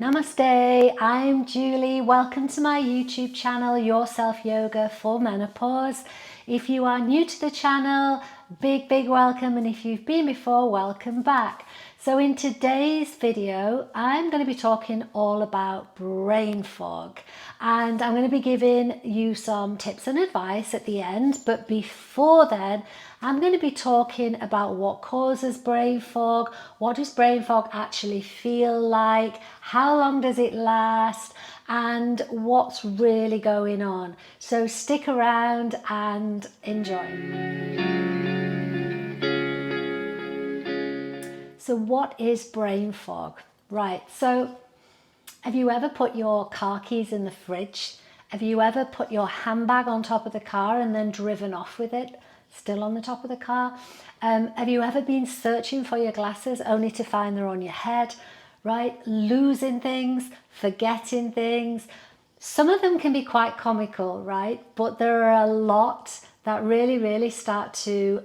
Namaste, I'm Julie. Welcome to my YouTube channel, Your Self Yoga for Menopause. If you are new to the channel, big welcome, and if you've been before, welcome back. So in today's video, I'm going to be talking all about brain fog, and I'm going to be giving you some tips and advice at the end. But before then, I'm going to be talking about what causes brain fog, what does brain fog actually feel like, how long does it last, and what's really going on. So stick around and enjoy. So what is brain fog? Right, so have you ever put your car keys in the fridge? Have you ever put your handbag on top of the car and then driven off with it, still on the top of the car? Have you ever been searching for your glasses only to find they're on your head, right? Losing things, forgetting things. Some of them can be quite comical, right? But there are a lot that really start to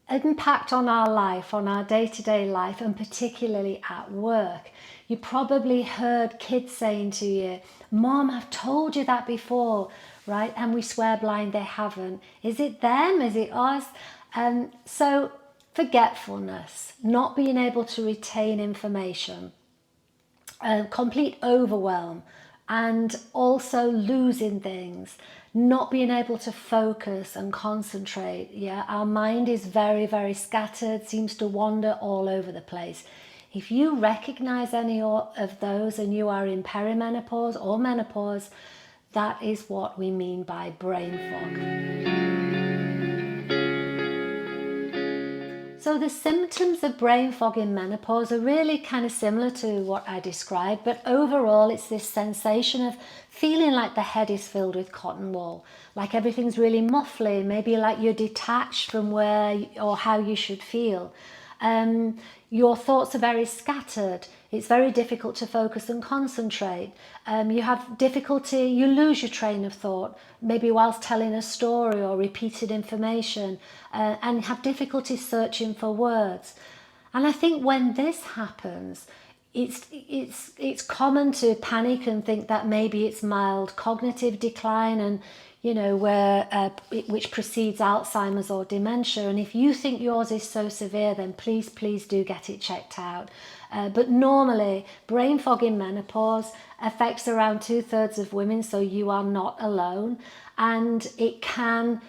impact on our life, on our day-to-day life, and particularly at work. You probably heard kids saying to you, "Mom, I've told you that before," right? And we swear blind they haven't. Is it them? Is it us? So forgetfulness, not being able to retain information, complete overwhelm, and also losing things, not being able to focus and concentrate. Yeah, our mind is very scattered, seems to wander all over the place. If you recognize any of those and you are in perimenopause or menopause, that is what we mean by brain fog. So the symptoms of brain fog in menopause are really kind of similar to what I described, but overall it's this sensation of feeling like the head is filled with cotton wool, like everything's really muffly, maybe like you're detached from where or how you should feel. Your thoughts are very scattered. It's very difficult to focus and concentrate. You have difficulty, you lose your train of thought, maybe whilst telling a story or repeated information, and have difficulty searching for words. And I think when this happens, it's common to panic and think that maybe it's mild cognitive decline, and which precedes Alzheimer's or dementia. And if you think yours is so severe, then please do get it checked out. But normally, brain fog in menopause affects around 2/3 of women, so you are not alone. And it can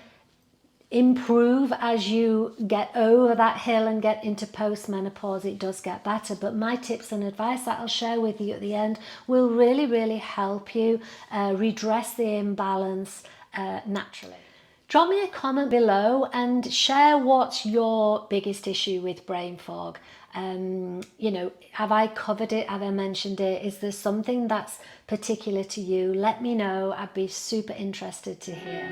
improve as you get over that hill and get into post-menopause. It does get better, but my tips and advice that I'll share with you at the end will really help you redress the imbalance naturally. Drop me a comment below and share what's your biggest issue with brain fog. Have I covered it? Have I mentioned it? Is there something that's particular to you? Let me know. I'd be super interested to hear.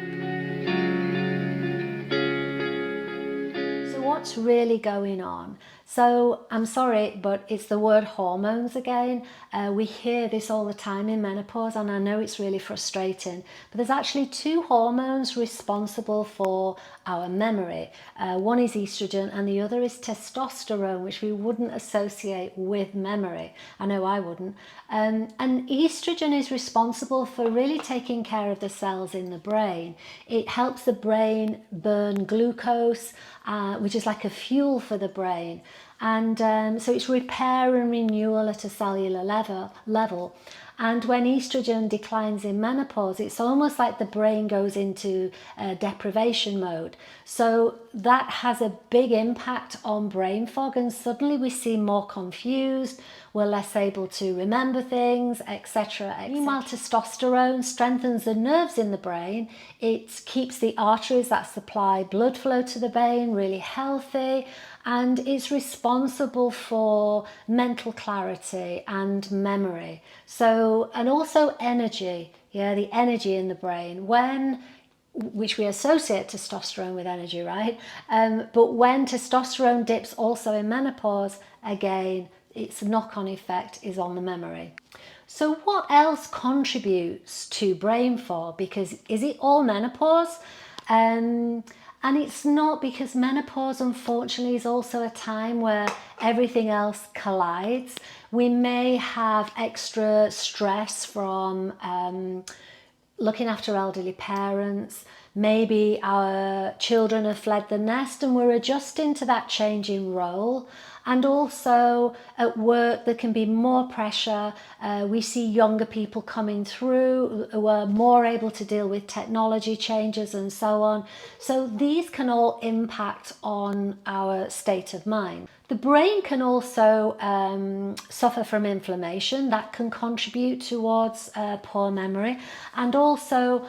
What's really going on? So I'm sorry, but it's the word hormones again. We hear this all the time in menopause, and I know it's really frustrating, but there's actually two hormones responsible for our memory. One is estrogen and the other is testosterone, which we wouldn't associate with memory. I know I wouldn't. And estrogen is responsible for really taking care of the cells in the brain. It helps the brain burn glucose, which is like a fuel for the brain. And so it's repair and renewal at a cellular level. And when estrogen declines in menopause, it's almost like the brain goes into deprivation mode. So that has a big impact on brain fog, and suddenly we seem more confused, we're less able to remember things, etc. Meanwhile, testosterone strengthens the nerves in the brain. It keeps the arteries that supply blood flow to the brain really healthy, and it's responsible for mental clarity and memory. So, and also energy, the energy in the brain, which we associate testosterone with energy, right? But when testosterone dips also in menopause, again, its knock-on effect is on the memory. So what else contributes to brain fog? Because is it all menopause? And it's not, because menopause, unfortunately, is also a time where everything else collides. We may have extra stress from looking after elderly parents. Maybe our children have fled the nest and we're adjusting to that changing role. And also at work, there can be more pressure. We see younger people coming through who are more able to deal with technology changes and so on. So these can all impact on our state of mind. The brain can also suffer from inflammation. That can contribute towards poor memory, and also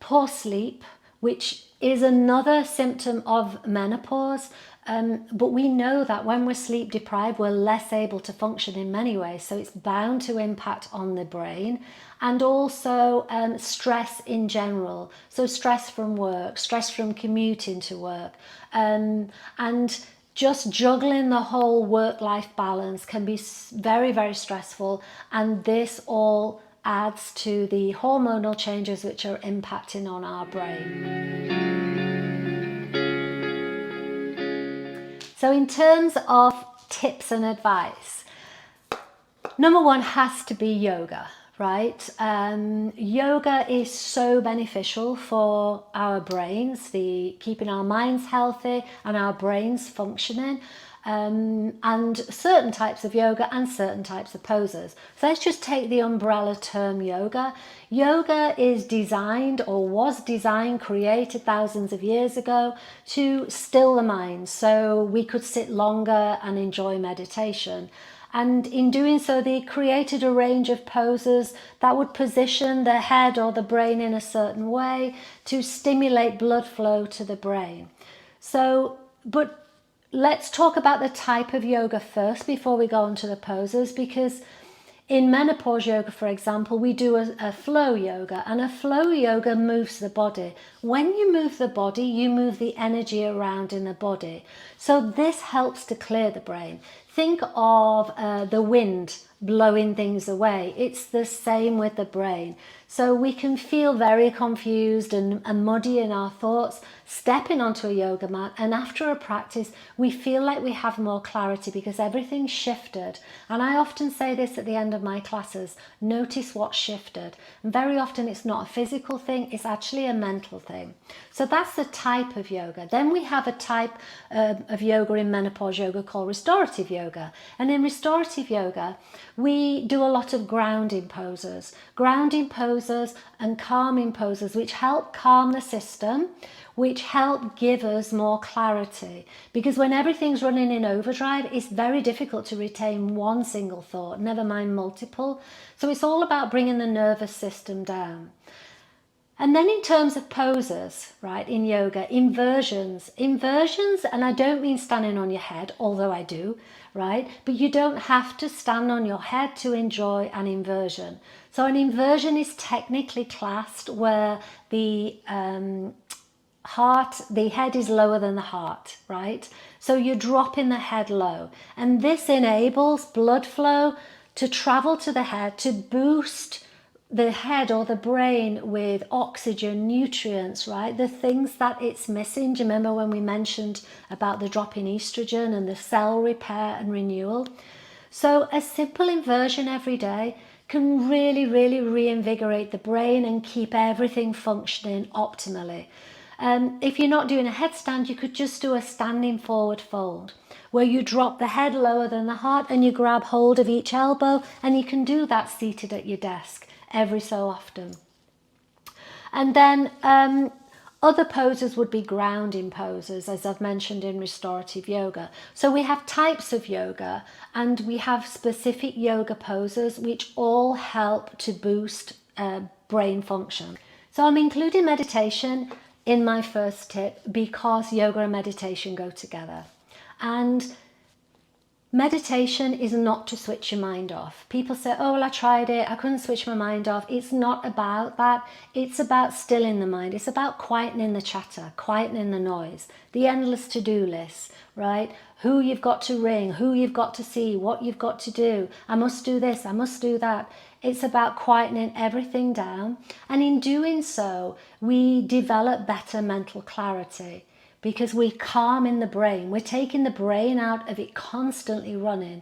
poor sleep, which is another symptom of menopause. But we know that when we're sleep deprived, we're less able to function in many ways. So it's bound to impact on the brain. And also stress in general. So stress from work, stress from commuting to work. And just juggling the whole work-life balance can be very, very stressful. And this all adds to the hormonal changes which are impacting on our brain. So in terms of tips and advice, number one has to be yoga, right? Yoga is so beneficial for our brains, keeping our minds healthy and our brains functioning. And certain types of yoga and certain types of poses. So let's just take the umbrella term yoga. Yoga is designed, or was designed, created thousands of years ago to still the mind, so we could sit longer and enjoy meditation. And in doing so, they created a range of poses that would position the head or the brain in a certain way to stimulate blood flow to the brain. So, but let's talk about the type of yoga first before we go on to the poses, because in menopause yoga, for example, we do a flow yoga, and a flow yoga moves the body. When you move the body, you move the energy around in the body. So this helps to clear the brain. Think of the wind blowing things away. It's the same with the brain. So we can feel very confused and muddy in our thoughts stepping onto a yoga mat, and after a practice we feel like we have more clarity because everything's shifted. And I often say this at the end of my classes: notice what's shifted. And very often it's not a physical thing, it's actually a mental thing. So that's the type of yoga. Then we have a type of yoga in menopause yoga called restorative yoga. And in restorative yoga we do a lot of grounding poses and calming poses, which help calm the system, which help give us more clarity. Because when everything's running in overdrive, it's very difficult to retain one single thought, never mind multiple. So it's all about bringing the nervous system down. And then in terms of poses, right, in yoga, inversions, and I don't mean standing on your head, although I do, right, but you don't have to stand on your head to enjoy an inversion. So an inversion is technically classed where the head is lower than the heart, right? So you're dropping the head low, and this enables blood flow to travel to the head to boost the head or the brain with oxygen, nutrients, right? The things that it's missing. Do you remember when we mentioned about the drop in estrogen and the cell repair and renewal? So a simple inversion every day can really, really reinvigorate the brain and keep everything functioning optimally. If you're not doing a headstand, you could just do a standing forward fold, where you drop the head lower than the heart and you grab hold of each elbow, and you can do that seated at your desk every so often. And then other poses would be grounding poses, as I've mentioned in restorative yoga. So we have types of yoga and we have specific yoga poses which all help to boost brain function. So I'm including meditation in my first tip because yoga and meditation go together. And meditation is not to switch your mind off. People say, oh, well, I tried it, I couldn't switch my mind off. It's not about that. It's about stilling the mind. It's about quietening the chatter, quietening the noise, the endless to-do list, right? Who you've got to ring, who you've got to see, what you've got to do. I must do this, I must do that. It's about quietening everything down. And in doing so, we develop better mental clarity. because we're calming the brain. We're taking the brain out of it constantly running.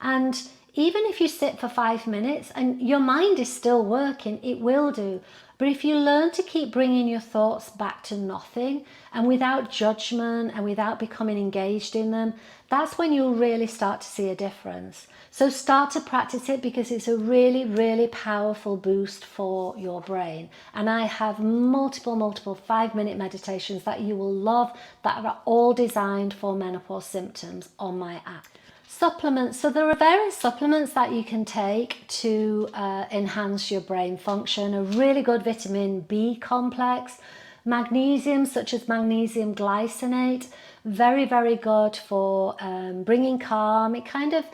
And even if you sit for 5 minutes and your mind is still working, it will do. But if you learn to keep bringing your thoughts back to nothing and without judgment and without becoming engaged in them, that's when you'll really start to see a difference. So start to practice it, because it's a really, really powerful boost for your brain. And I have multiple 5-minute meditations that you will love that are all designed for menopause symptoms on my app. Supplements. So there are various supplements that you can take to enhance your brain function. A really good vitamin B complex, magnesium, such as magnesium glycinate, very, very good for bringing calm. It kind of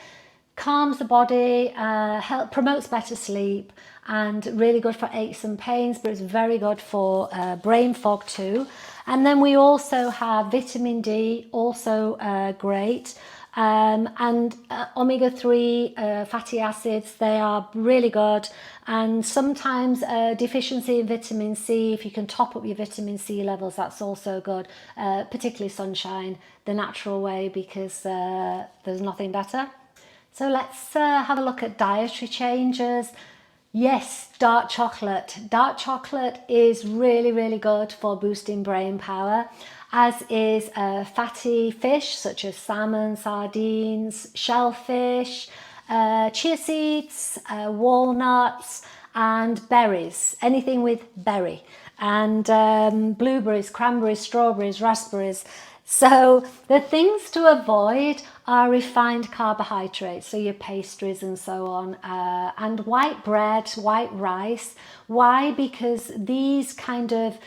calms the body, promotes better sleep, and really good for aches and pains, but it's very good for brain fog too. And then we also have vitamin D, also great. And omega-3 fatty acids, they are really good. And sometimes deficiency in vitamin C, if you can top up your vitamin C levels, that's also good, particularly sunshine, the natural way, because there's nothing better. So let's have a look at dietary changes. Yes, dark chocolate. Dark chocolate is really, really good for boosting brain power, as is fatty fish such as salmon, sardines, shellfish, chia seeds, walnuts, and berries. Anything with berry. And blueberries, cranberries, strawberries, raspberries. So the things to avoid are refined carbohydrates, so your pastries and so on, and white bread, white rice. Why? Because these kind of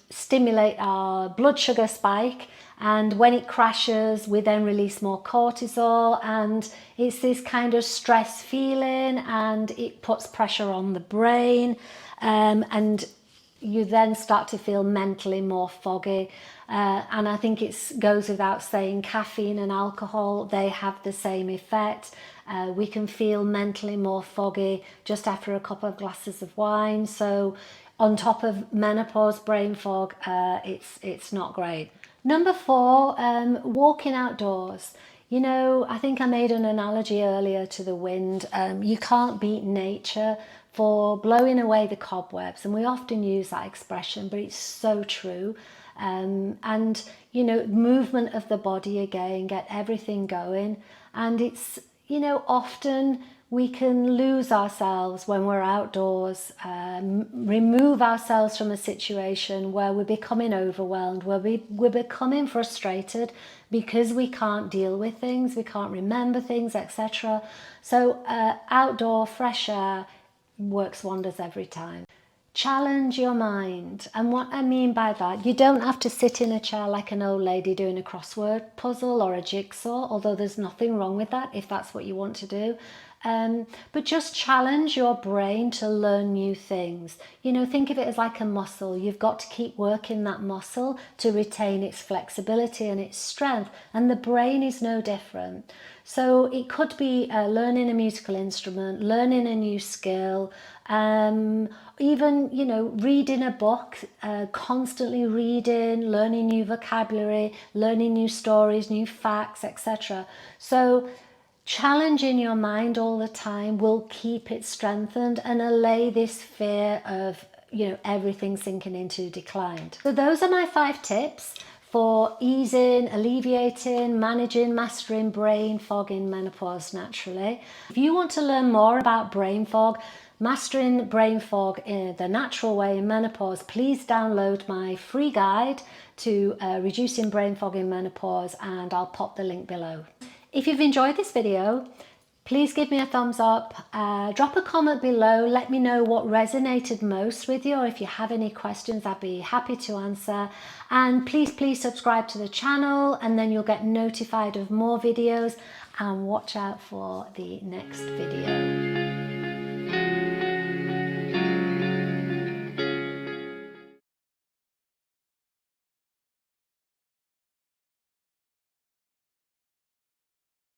stimulate our blood sugar spike, and when it crashes, we then release more cortisol, and it's this kind of stress feeling, and it puts pressure on the brain, and you then start to feel mentally more foggy. And I think it goes without saying, caffeine and alcohol, they have the same effect. We can feel mentally more foggy just after a couple of glasses of wine. So on top of menopause brain fog, it's not great. Number 4, walking outdoors. You know, I think I made an analogy earlier to the wind. You can't beat nature for blowing away the cobwebs, and we often use that expression, but it's so true. And you know, movement of the body again, get everything going. And it's, you know, often we can lose ourselves when we're outdoors, remove ourselves from a situation where we're becoming overwhelmed, where we're becoming frustrated because we can't deal with things, we can't remember things, etc. So outdoor fresh air works wonders every time. Challenge your mind. And what I mean by that, you don't have to sit in a chair like an old lady doing a crossword puzzle or a jigsaw, although there's nothing wrong with that if that's what you want to do. But just challenge your brain to learn new things. You know, think of it as like a muscle. You've got to keep working that muscle to retain its flexibility and its strength. And the brain is no different. So it could be learning a musical instrument, learning a new skill, even, you know, reading a book, constantly reading, learning new vocabulary, learning new stories, new facts, etc. So challenging your mind all the time will keep it strengthened and allay this fear of, you know, everything sinking into decline. So those are my 5 tips for easing, alleviating, managing, mastering brain fog in menopause naturally. If you want to learn more about brain fog, mastering brain fog in the natural way in menopause, please download my free guide to reducing brain fog in menopause, and I'll pop the link below. If you've enjoyed this video, please give me a thumbs up, drop a comment below, let me know what resonated most with you, or if you have any questions, I'd be happy to answer. And please subscribe to the channel, and then you'll get notified of more videos, and watch out for the next video.